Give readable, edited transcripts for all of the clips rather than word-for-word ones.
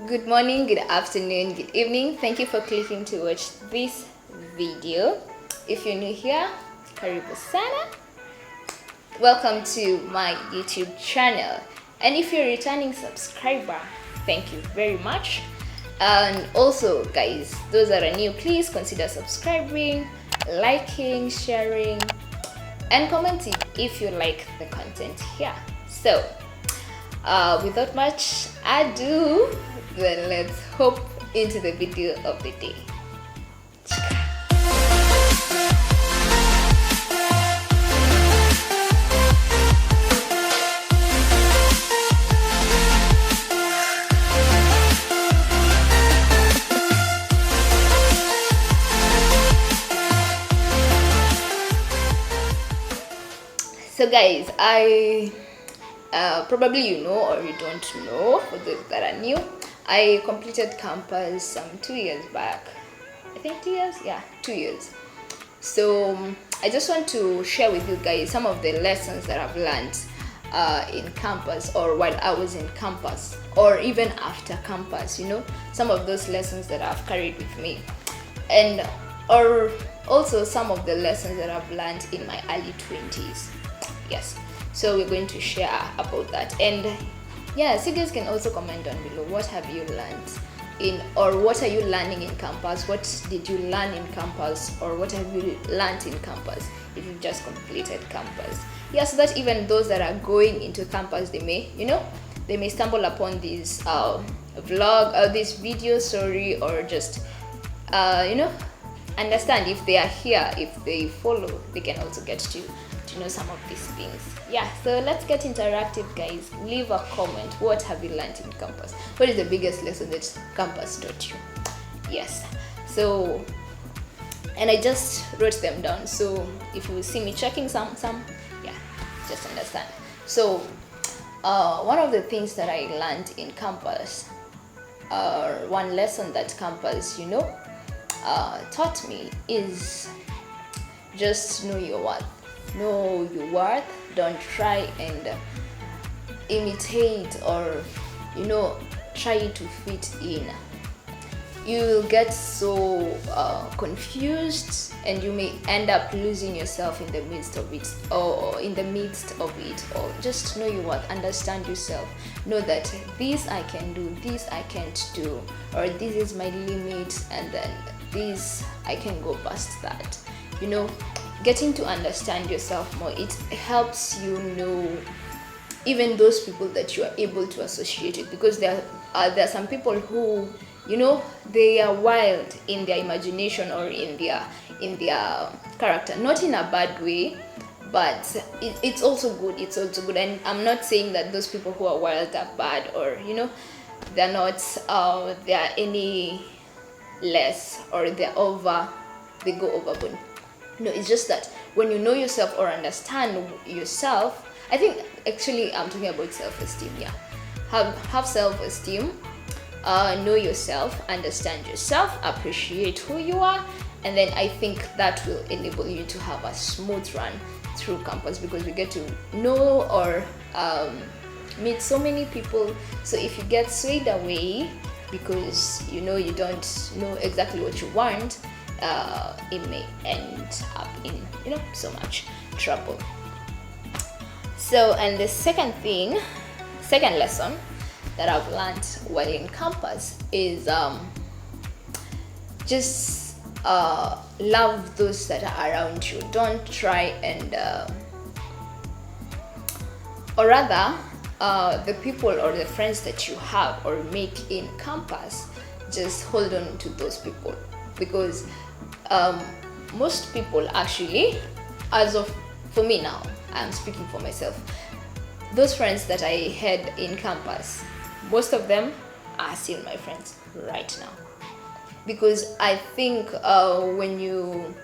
Good morning, good afternoon, good evening. Thank you for clicking to watch this video. If you're new here, karibu sana. Welcome to my YouTube channel. And if you're a returning subscriber, thank you very much. And also, guys, those that are new, please consider subscribing, liking, sharing, and commenting if you like the content here. So, without much ado, then let's hop into the video of the day. So guys, I probably you know or you don't know, for those that are new, I completed campus some 2 years back. I think 2 years? Yeah, 2 years. So I just want to share with you guys some of the lessons that I've learned in campus, or while I was in campus, or even after campus, you know, some of those lessons that I've carried with me, and or also some of the lessons that I've learned in my early 20s. Yes, so we're going to share about that. And yes, you guys can also comment down below, what have you learned in, or what are you learning in campus? What did you learn in campus, or what have you learned in campus if you've just completed campus? Yeah, so that even those that are going into campus, they may, you know, they may stumble upon this vlog or this video, sorry, or just you know, understand if they are here, if they follow, they can also get to know some of these things. Yeah, so let's get interactive, guys. Leave a comment. What have you learned in campus? What is the biggest lesson that campus taught you? Yes, so, and I just wrote them down, so if you see me checking some, yeah, just understand. So one of the things that I learned in campus, one lesson that campus, you know, taught me is just know your worth. Know your worth. Don't try and imitate, or, you know, try to fit in. You will get so confused, and you may end up losing yourself in the midst of it, or in the midst of it. Or just know your worth. Understand yourself. Know that this I can do, this I can't do, or this is my limit, and then this I can go past that. You know, getting to understand yourself more, it helps you know even those people that you are able to associate with, because there are some people who, you know, they are wild in their imagination or in their character, not in a bad way, but it's also good. It's also good. And I'm not saying that those people who are wild are bad, or, you know, they're not they are any less, or they go overboard. No, it's just that when you know yourself or understand yourself, I think actually I'm talking about self-esteem. Yeah, have self-esteem, know yourself, understand yourself, appreciate who you are, and then I think that will enable you to have a smooth run through campus, because you get to know or meet so many people. So if you get swayed away because, you know, you don't know exactly what you want, it may end up in, you know, so much trouble. So, and the second lesson that I've learned while in campus is just love those that are around you. Don't try and or rather the people or the friends that you have or make in campus, just hold on to those people, because most people actually, for me now, I'm speaking for myself, those friends that I had in campus, most of them are still my friends right now. Because I think when you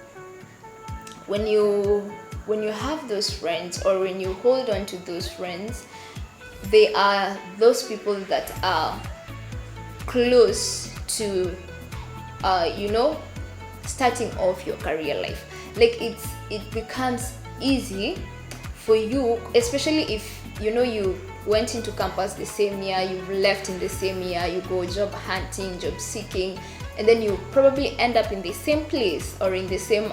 have those friends, or when you hold on to those friends, they are those people that are close to you know, starting off your career life. Like it becomes easy for you, especially if you know went into campus the same year, you've left in the same year, you go job hunting, job seeking, and then you probably end up in the same place or in the same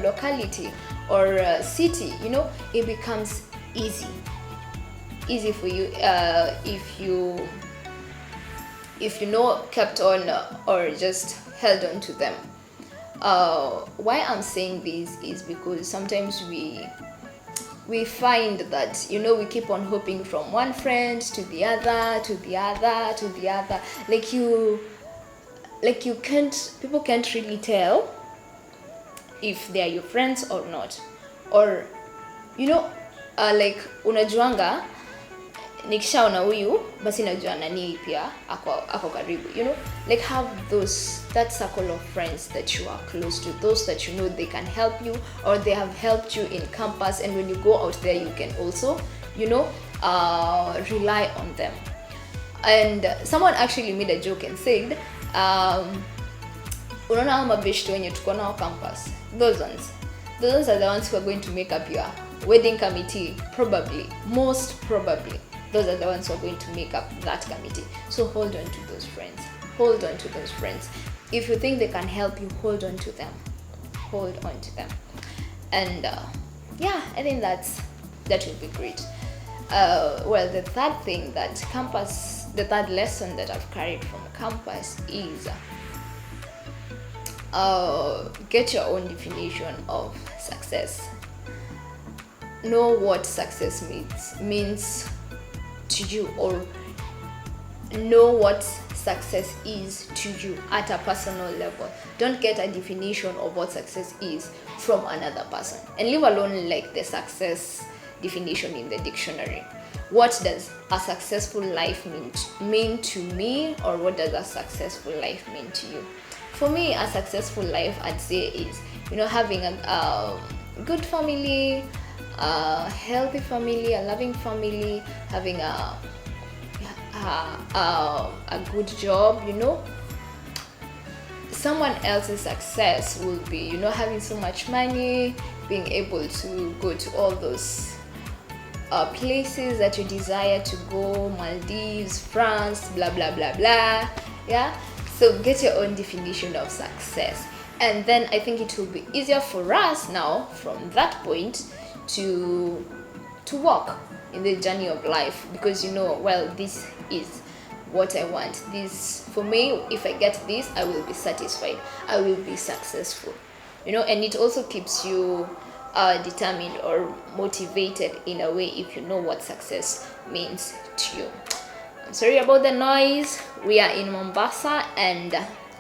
locality or city. It becomes easy for you if you kept on or just held on to them. Why I'm saying this is because sometimes we find that we keep on hopping from one friend to the other, to the other, to the other. People can't really tell if they are your friends or not, or unajuanga nikishaona huyu basi najua nani pia ako karibu, have that circle of friends that you are close to, those that they can help you or they have helped you in campus, and when you go out there you can also rely on them. And someone actually made a joke and said unaona hao mabeshte wenye tuko nao campus, those ones are the ones who are going to make up your wedding committee, most probably those are the ones who are going to make up that committee. So hold on to those friends. If you think they can help you, hold on to them. And I think that will be great. The third lesson that I've carried from campus is get your own definition of success. Know what success means to you, or know what success is to you at a personal level. Don't get a definition of what success is from another person, and leave alone the success definition in the dictionary. What does a successful life mean to me, or what does a successful life mean to you? For me, a successful life, I'd say, is having a good family, a healthy family, a loving family, having a good job. Someone else's success will be having so much money, being able to go to all those places that you desire to go, Maldives, France, blah blah blah blah. So get your own definition of success, and then I think it will be easier for us now from that point to walk in the journey of life, because this is what I want. This, for me, if I get this, I will be satisfied, I will be successful, and it also keeps you determined or motivated in a way if you know what success means to you. I'm sorry about the noise. We are in Mombasa, and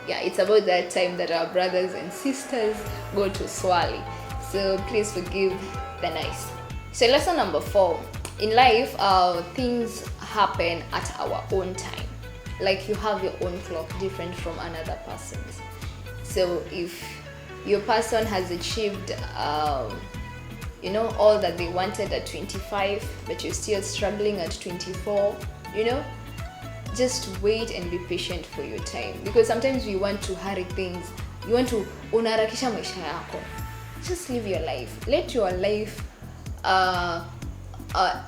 it's about that time that our brothers and sisters go to Swali, so please forgive the noise. So lesson number 4: in life, things happen at our own time. You have your own clock, different from another person's. So if your person has achieved all that they wanted at 25, but you're still struggling at 24, just wait and be patient for your time, because sometimes we want to hurry things. You want to unaharakisha maisha yako. Just live your life. Let your life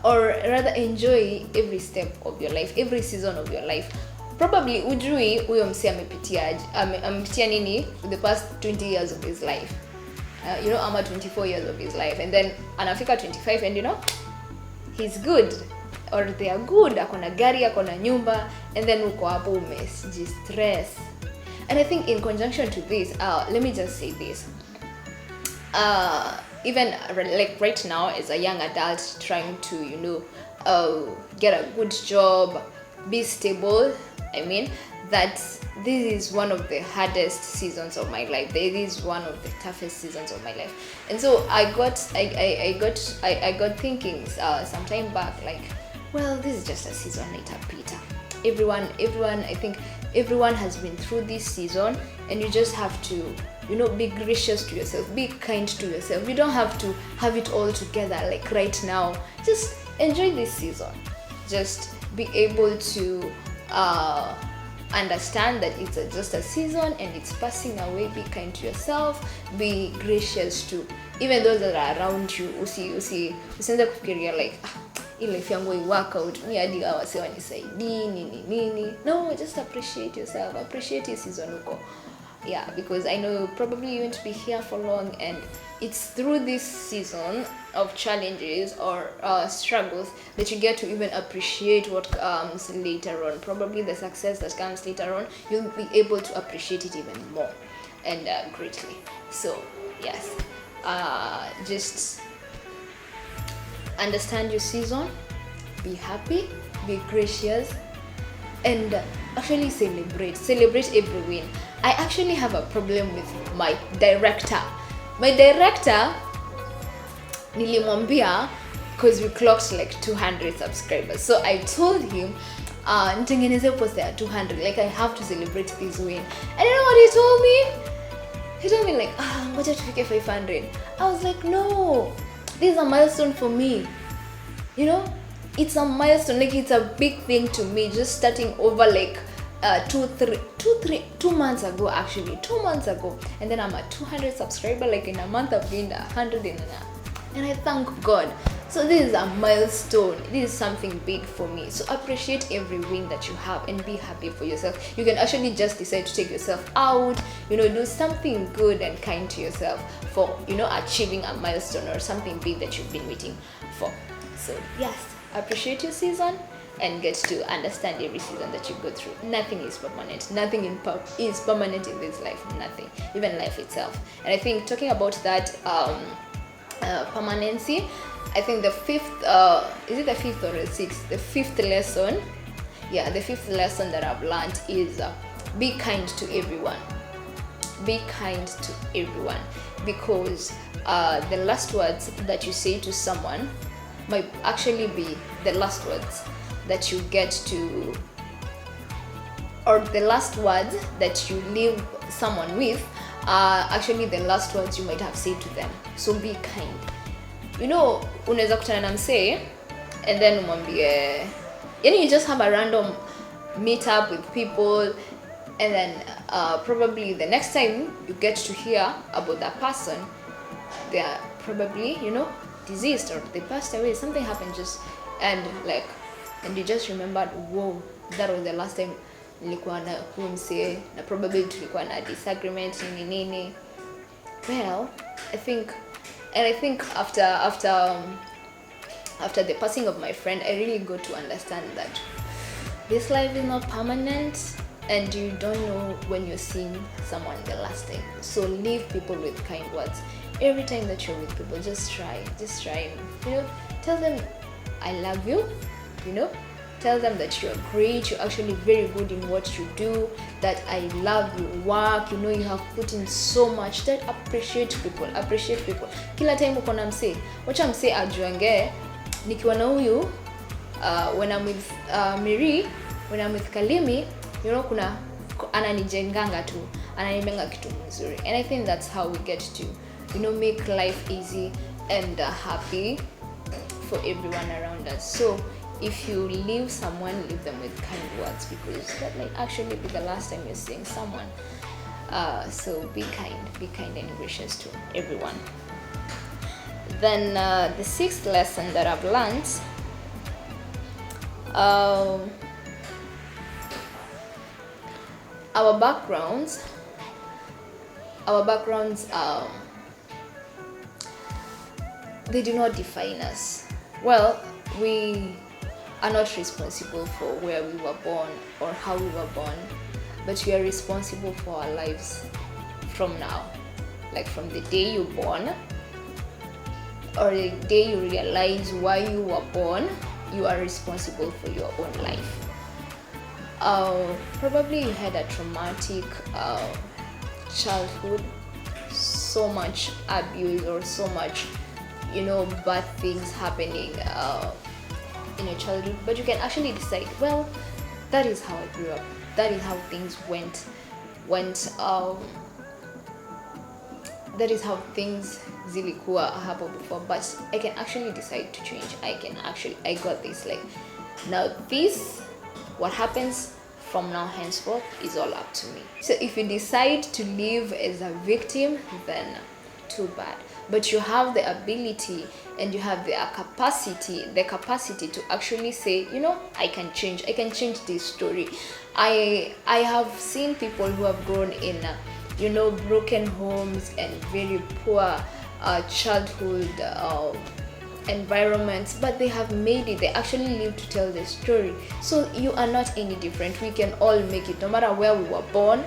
or rather enjoy every step of your life, every season of your life. Probably ujui huyo msee amepitia nini for the past 20 years of his life, ama 24 years of his life, and then anafika 25 and he's good, or they are good, akona gari, akona nyumba, and then uko hapo umejistress. And I think in conjunction to this, let me just say this, even right now as a young adult trying to get a good job, be stable, that this is one of the hardest seasons of my life. This is one of the toughest seasons of my life. And so I got thinking some time back, this is just a season later, Peter. Everyone, I think everyone has been through this season, and you just have to be gracious to yourself, be kind to yourself. You don't have to have it all together right now. Just enjoy this season. Just be able to understand that it's just a season and it's passing away. Be kind to yourself, be gracious to even those that are around you. Usianze kufikiria life yangu I work out mi hadi wase wanisaidii nini. No, just appreciate yourself, appreciate your season uko. Yeah, because I know probably you won't be here for long, and it's through this season of challenges or struggles that you get to even appreciate what comes later on. Probably the success that comes later on, you'll be able to appreciate it even more and greatly. So yes, just understand your season, be happy, be gracious, and actually celebrate every win. I actually have a problem with my director. My director, nilimwambia, because we clocked like 200 subscribers. So I told him, nitengeneze post ya 200, like I have to celebrate this win. And you know what he told me? He told me like, ngoja tufike 500. I was like, no, this is a milestone for me. You know, it's a milestone, like it's a big thing to me, just starting over like 2 months ago, actually 2 months ago, and then I'm at 200 subscriber. Like in a month I've gained 100 and I thank God. So this is a milestone, this is something big for me. So appreciate every win that you have and be happy for yourself. You can actually just decide to take yourself out, you know, do something good and kind to yourself for, you know, achieving a milestone or something big that you've been waiting for. So yes, appreciate your season and get to understand every season that you go through. Nothing is permanent. Nothing is permanent in this life. Nothing, even life itself. And I think talking about that permanency, I think the fifth, is it the fifth or the sixth? The fifth lesson, yeah, the fifth lesson that I've learned is be kind to everyone. Be kind to everyone, because the last words that you say to someone might actually be the last words that you get to, or the last words that you leave someone with are actually the last words you might have said to them. So be kind. You know, unaweza kutana na msee and then umwambie, you just have a random meet up with people, and then probably the next time you get to hear about that person, they are probably, you know, deceased or they passed away, something happened, just and you just remembered, whoa, that was the last time nilikuwa na huyu msee na probably tulikuwa na disagreement nini. Well, I think after the passing of my friend, I really got to understand that this life is not permanent and you don't know when you're seeing someone the last time. So leave people with kind words. Every time that you're with people, just try, you know, tell them I love you, you know, tell them that you're great, you're actually very good in what you do, that I love your work, you know, you have put in so much. That appreciate people. Kila time uko na msee, wacha msee ajuange nikiwa na huyu when I'm with Miri, when I'm with Kalimi, you know, kuna ananijenganga tu, ananimenga kitu mzuri. And I think that's how we get to, you know, make life easy and happy for everyone around us. So if you leave someone, leave them with kind words, because that might actually be the last time you're seeing someone. So be kind and gracious to everyone. Then the sixth lesson that I've learned, our backgrounds they do not define us. Well, we are not responsible for where we were born or how we were born, but we are responsible for our lives from now. Like from the day you're born or the day you realize why you were born, you are responsible for your own life. Probably you had a traumatic childhood, so much abuse or so much, you know, bad things happening in your childhood, but you can actually decide, well, that is how I grew up, that is how things went that is how things zilikuwa hapo before, but I can actually decide to change. I got this, like, now this, what happens from now henceforth is all up to me. So if you decide to live as a victim, then too bad. but you have the ability and you have the capacity to actually say, I can change this story. I have seen people who have grown in broken homes and very poor childhood environments, but they have made it. They actually live to tell the story. So you are not any different. We can all make it. No matter where we were born,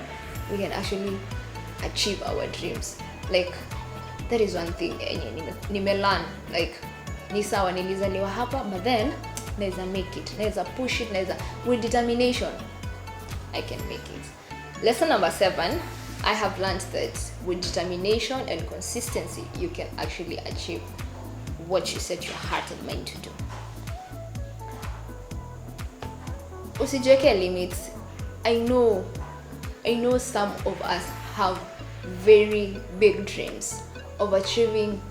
we can actually achieve our dreams. Like, that is one thing nimelearn. Like, ni sawa nilizaliwa hapa, but then naweza make it, naweza push it, with determination I can make it. Lesson number 7, I have learned that with determination and consistency, you can actually achieve what you set your heart and mind to do. Usijiweke limits. I know some of us have very big dreams of achieving,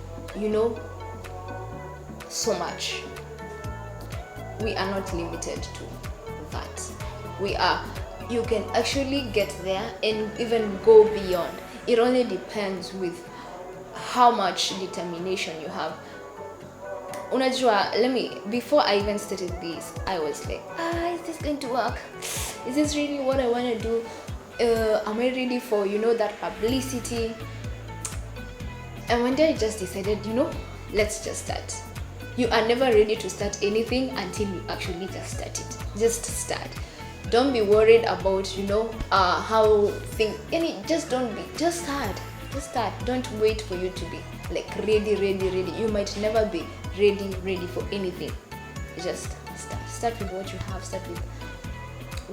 so much. We are not limited to that. You can actually get there and even go beyond. It only depends with how much determination you have. Unajua, before I even started this, I was like, is this going to work? Is this really what I want to do? Am I ready for, that publicity? And one day I just decided, let's just start. You are never ready to start anything until you actually just start it. Just start. Don't be worried about, how things, just start. Just start. Don't wait for you to be like ready. You might never be ready for anything. Just start with what you have. Start with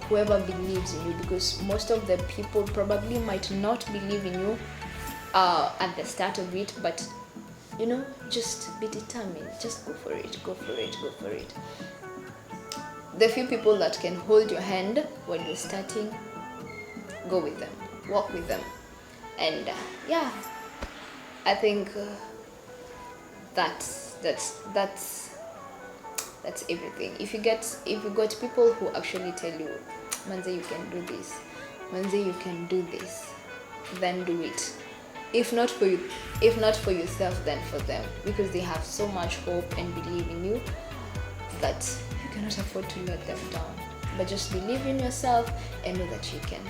whoever believes in you, because most of the people probably might not believe in you at the start of it, but just be determined. Just go for it. The few people that can hold your hand when you're starting, go with them, walk with them. And I think that's everything. If you got people who actually tell you, Manze, you can do this, Manze, you can do this, then do it. If not for yourself, then for them, because they have so much hope and believe in you that you cannot afford to let them down. But just believe in yourself and know that you can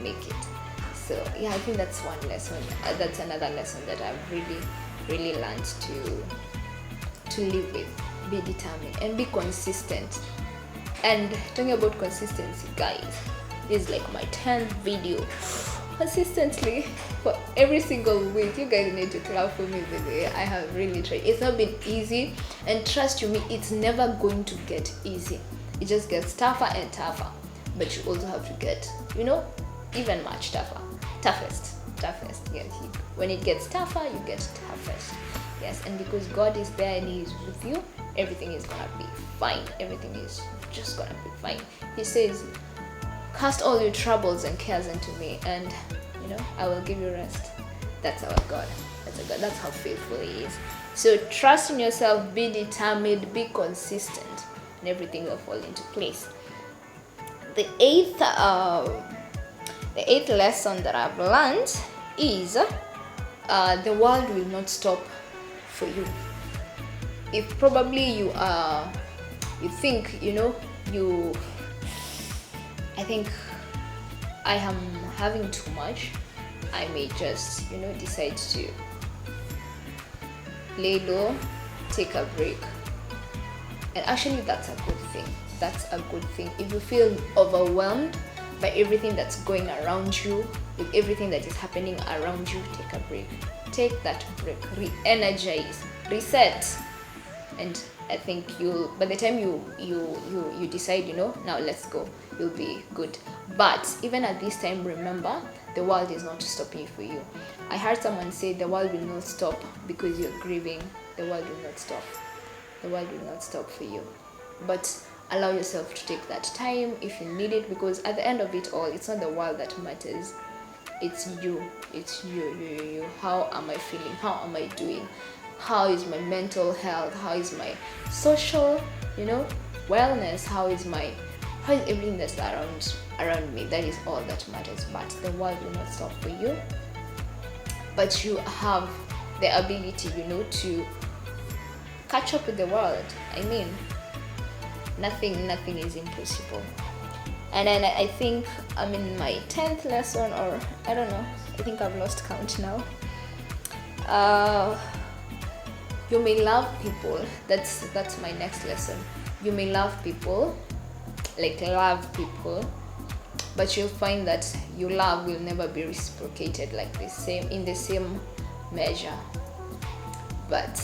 make it. So I think that's one lesson. That's another lesson that I've really learned to live with. Be determined and be consistent. And talking about consistency, guys, this is like my 10th video consistently for every single week. You guys need to clap for me the way I have really tried. It's not been easy, and trust you me, it's never going to get easy. It just gets tougher and tougher, but you also have to get even much toughest. Yes, when it gets tougher, you get toughest. Yes, and because God is there and He is with you, everything is gonna be fine. Everything is just gonna be fine. He says, cast all your troubles and cares into me, and I will give you rest. That's our God. That's how faithful He is. So trust in yourself, be determined, be consistent, and everything will fall into place. The eighth lesson that I've learned is the world will not stop for you. If probably you think I think I am having too much, I may just decide to lay low, take a break. And actually that's a good thing. If you feel overwhelmed by everything that's going around you, with everything that is happening around you, take a break. Take that break, re-energize, reset. And I think by the time you decide, now let's go, you'll be good. But even at this time, remember, the world is not stopping for you. I heard someone say the world will not stop because you're grieving. The world will not stop. The world will not stop for you. But allow yourself to take that time if you need it, because at the end of it all, it's not the world that matters. It's you. It's you. How am I feeling? How am I doing? How is my mental health? How is my social, wellness? How is everything that's around me? That is all that matters. But the world will not stop for you. But you have the ability, to catch up with the world. I mean, nothing is impossible. And then I think I'm in my 10th lesson, or I don't know, I think I've lost count now. You may love people. That's my next lesson. You may love people, but you'll find that your love will never be reciprocated in the same measure. But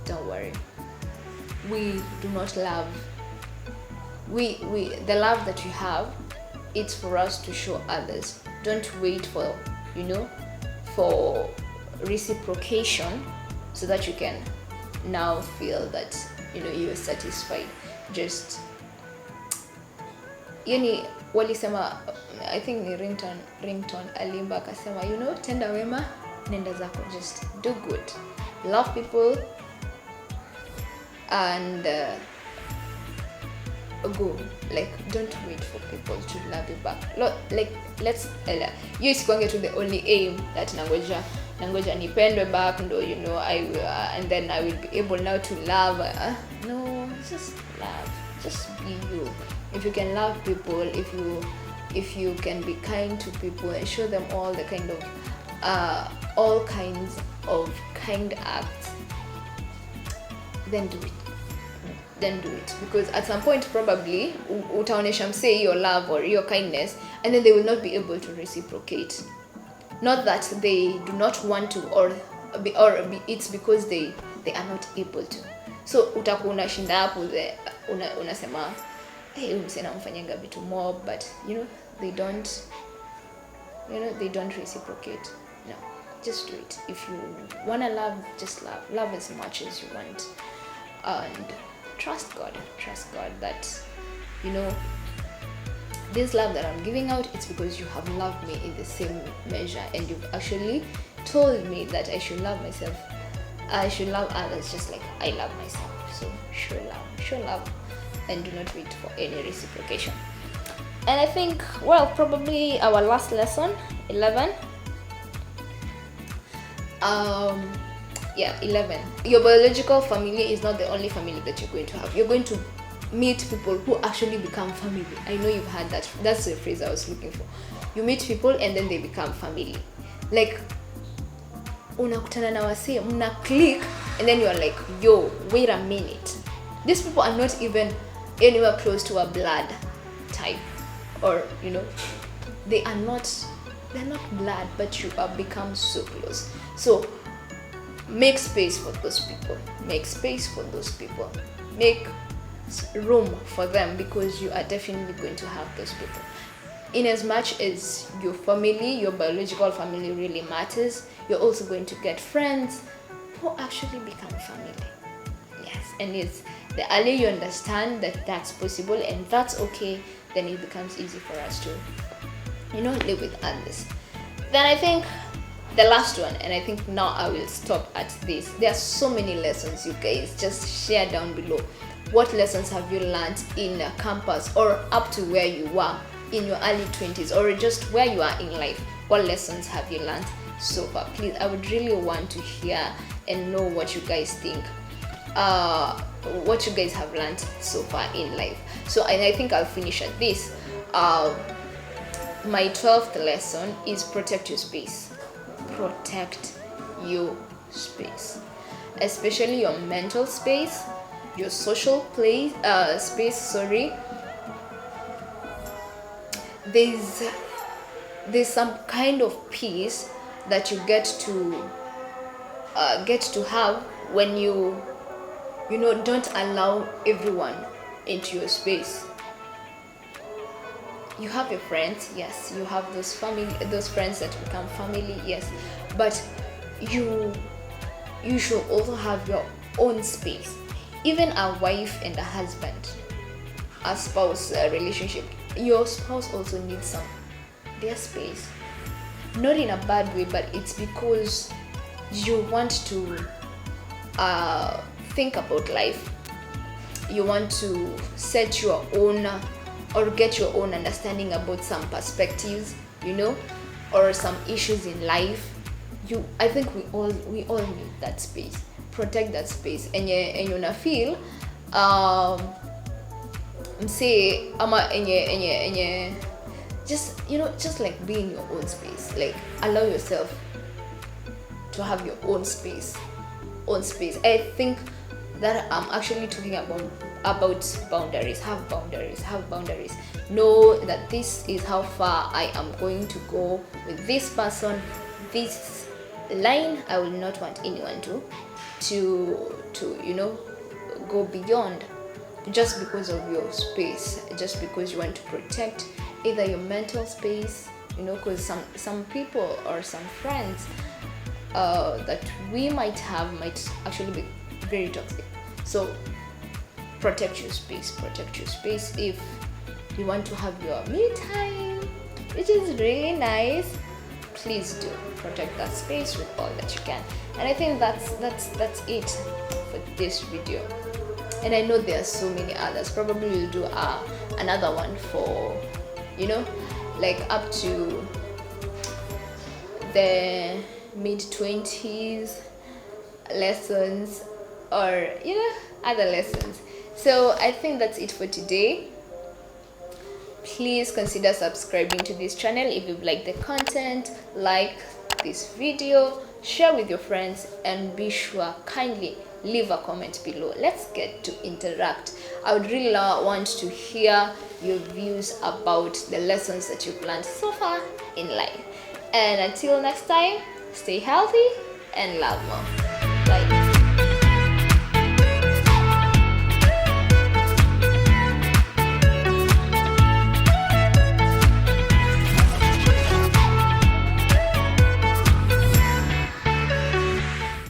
don't worry, we do not love. The love that you have, it's for us to show others. Don't wait for reciprocation so that you can now feel that you're satisfied. Just walisema, I think ni ringtone alimba akasema, tenda wema nenda zako. Just do good, love people, and go. Don't wait for people to love you back. Let's you isikuange to the only aim that nangoja nipendwe back, ndo I will, and then I will be able now to love. No, just love. Just be you. If you can love people, if you can be kind to people and show them all kinds of kind acts, then do it. Because at some point probably utaonesha msee your love or your kindness, and then they will not be able to reciprocate. Not that they do not want to, or it's because they are not able to. So utakuwa unashinda hapo, unasema msee namfanyanga vitu more, but they don't reciprocate. No, just do it. If you wanna love, just love as much as you want, and trust God that this love that I'm giving out, it's because you have loved me in the same measure, and you've actually told me that I should love myself, I should love others just like I love myself. So show love and do not wait for any reciprocation. And I think, probably our last lesson, 11. 11. Your biological family is not the only family that you're going to have. You're going to meet people who actually become family. I know you've heard that. That's the phrase I was looking for. You meet people and then they become family. Unakutana na wase, mna click, and then you're like, yo, wait a minute. These people are not even anywhere close to a blood type, or they're not blood, but you have become so close. So make space for those people. Make room for them, because you are definitely going to have those people. In as much as your family, your biological family really matters, you're also going to get friends who actually become family. Yes, and the earlier you understand that that's possible and that's okay, then it becomes easy for us to live with others. Then I think the last one, and I think now I will stop at this. There are so many lessons, you guys. Just share down below. What lessons have you learned in a campus, or up to where you were in your early 20s, or just where you are in life? What lessons have you learned so far? Please, I would really want to hear and know what you guys think. What you guys have learned so far in life. So, and I think I'll finish at this. My 12th lesson is protect your space. Protect your space, especially your mental space, your social space. There's some kind of peace that you get to have when you don't allow everyone into your space. You have your friends, yes, you have those friends that become family, yes, but you should also have your own space. Even a wife and a husband, a spouse relationship, your spouse also needs their space. Not in a bad way, but it's because you want to think about life. You want to set your own or get your own understanding about some perspectives, or some issues in life. I think we all need that space. Protect that space. And you na feel say just just like be in your own space. Like allow yourself to have your own space. I think that I'm actually talking about boundaries. Have boundaries. Know that this is how far I am going to go with this person. This line I will not want anyone to go beyond, just because of your space, just because you want to protect either your mental space, because some people or some friends that we might actually be very toxic. So protect your space. If you want to have your me time, which is really nice, please do protect that space with all that you can. And I think that's it for this video. And I know there are so many others. Probably we'll do another one for like up to the mid-20s lessons, or other lessons. So I think that's it for today. Please consider subscribing to this channel if you've liked the content. Like this video, share with your friends, and be sure kindly leave a comment below. Let's get to interact. I would really want to hear your views about the lessons that you've learned so far in life. And until next time, stay healthy and love more.